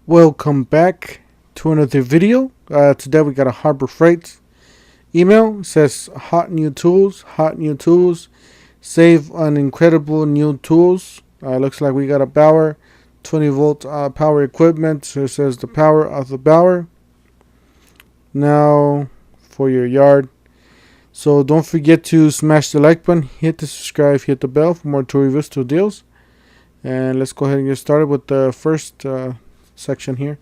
Welcome back to another video. Today we got a Harbor Freight email. It says hot new tools, save on incredible new tools. Looks like we got a Bauer 20 volt power equipment. So it says the power of the Bauer. Now for your yard. So don't forget to smash the like button, hit the subscribe, hit the bell for more tool reviews, tool deals. And let's go ahead and get started with the first section here.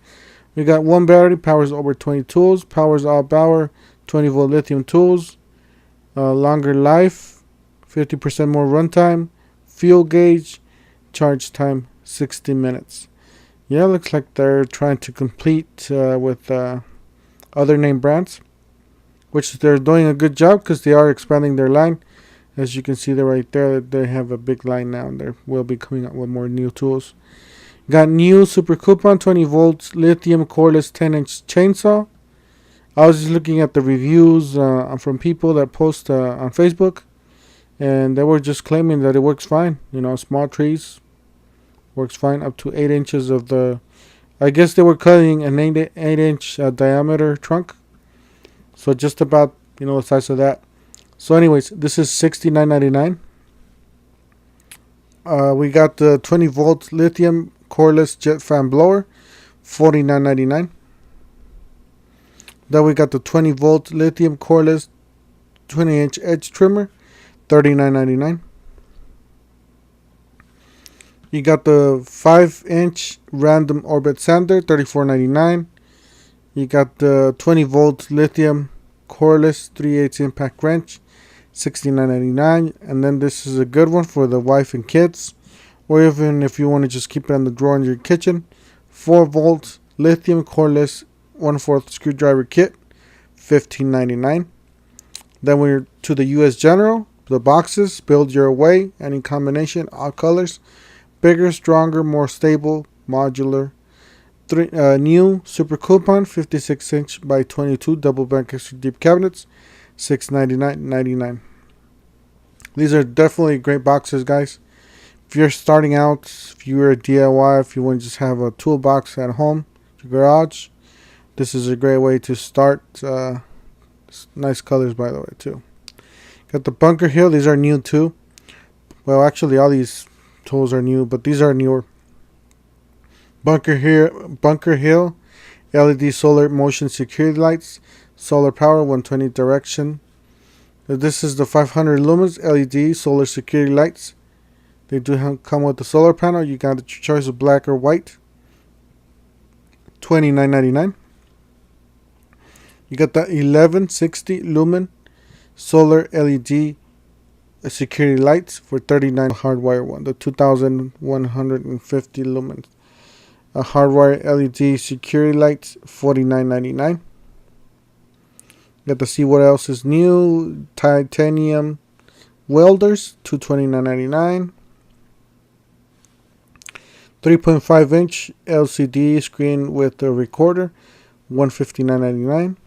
We got one battery, powers over 20 tools, powers all Bauer 20 volt lithium tools, longer life, 50% more runtime, fuel gauge, charge time 60 minutes. Yeah, looks like they're trying to compete with other name brands, which they're doing a good job because they are expanding their line. As you can see there right there, they have a big line now, and they will be coming up with more new tools. Got new super coupon 20 volts lithium cordless 10-inch chainsaw. I was just looking at the reviews from people that post on Facebook, and they were just claiming that it works fine. You know, small trees works fine up to 8 inches of the. I guess they were cutting an 8-inch diameter trunk, so just about the size of that. So, anyways, this is $69.99. We got the 20 volt lithium cordless jet fan blower, $49.99. Then we got the 20 volt lithium cordless 20-inch edge trimmer, $39.99. You got the 5-inch random orbit sander, $34.99. You got the 20 volt lithium cordless 3/8 impact wrench, $69.99. And then this is a good one for the wife and kids, or even if you want to just keep it in the drawer in your kitchen. 4 volt lithium cordless 1/4 screwdriver kit, $15.99. Then we're to the US General. The boxes, build your way, any combination, all colors, bigger, stronger, more stable, modular. New super coupon 56-inch by 22 double bank extra deep cabinets, $699.99. These are definitely great boxes, guys. If you're starting out, if you're a DIY, if you want to just have a toolbox at home, your garage, this is a great way to start. Nice colors, by the way, too. Got the Bunker Hill. These are new too. Well, actually, all these tools are new, but these are newer. Bunker Hill LED solar motion security lights, solar power, 120 direction. This is the 500 lumens LED solar security lights. They do come with the solar panel. You got your choice of black or white, $29.99. You got the 1160 lumen solar LED security lights for $39. Hardwire one, the 2150 lumens. A hardwire LED security lights, $49.99. Got to see what else is new. Titanium welders, $229.99. 3.5-inch LCD screen with a recorder, $159.99.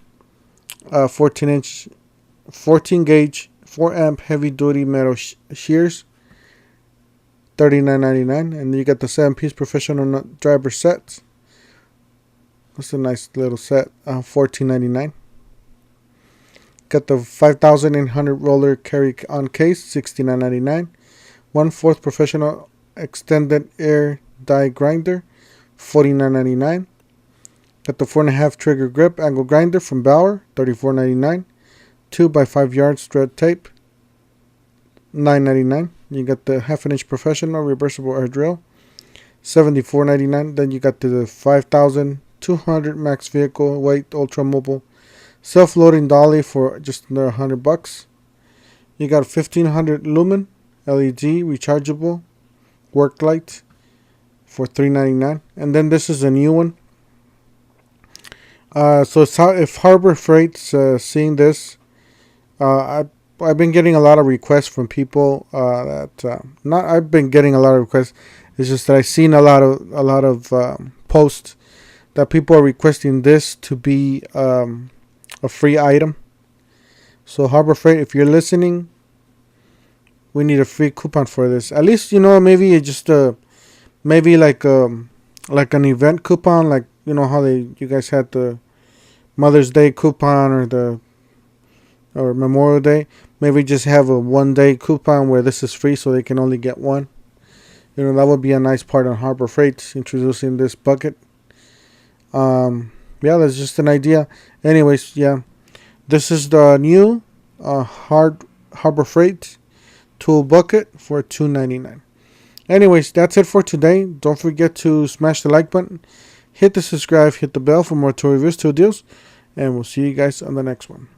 14-inch, 14-gauge, 4-amp heavy-duty metal shears, $39.99. And you got the 7-piece professional driver sets. That's a nice little set, $14.99. Got the 5,800 roller carry on case, $69.99. 1/4 professional extended air die grinder, $49.99. Got the 4.5 trigger grip angle grinder from Bauer, $34.99. 2x5 yards thread tape, $9.99. You got the 1/2-inch professional reversible air drill, $74.99. Then you got the 5,200 max vehicle weight ultra mobile self-loading dolly for just under $100. You got 1500 lumen LED rechargeable work light for $399. And then this is a new one. So it's if Harbor Freight's seeing this, I've been getting a lot of requests from people I've been getting a lot of requests. It's just that I've seen a lot of posts that people are requesting this to be a free item. So Harbor Freight, if you're listening, we need a free coupon for this. At least maybe just maybe like like an event coupon, like you know how you guys had the Mother's Day coupon or Memorial Day. Maybe just have a 1 day coupon where this is free, so they can only get one. You know, that would be a nice part on Harbor Freight, introducing this bucket. Yeah, that's just an idea. Anyways, yeah, this is the new Harbor Freight tool bucket for $2.99. Anyways, that's it for today. Don't forget to smash the like button, hit the subscribe, hit the bell for more tool reviews, tool deals, and we'll see you guys on the next one.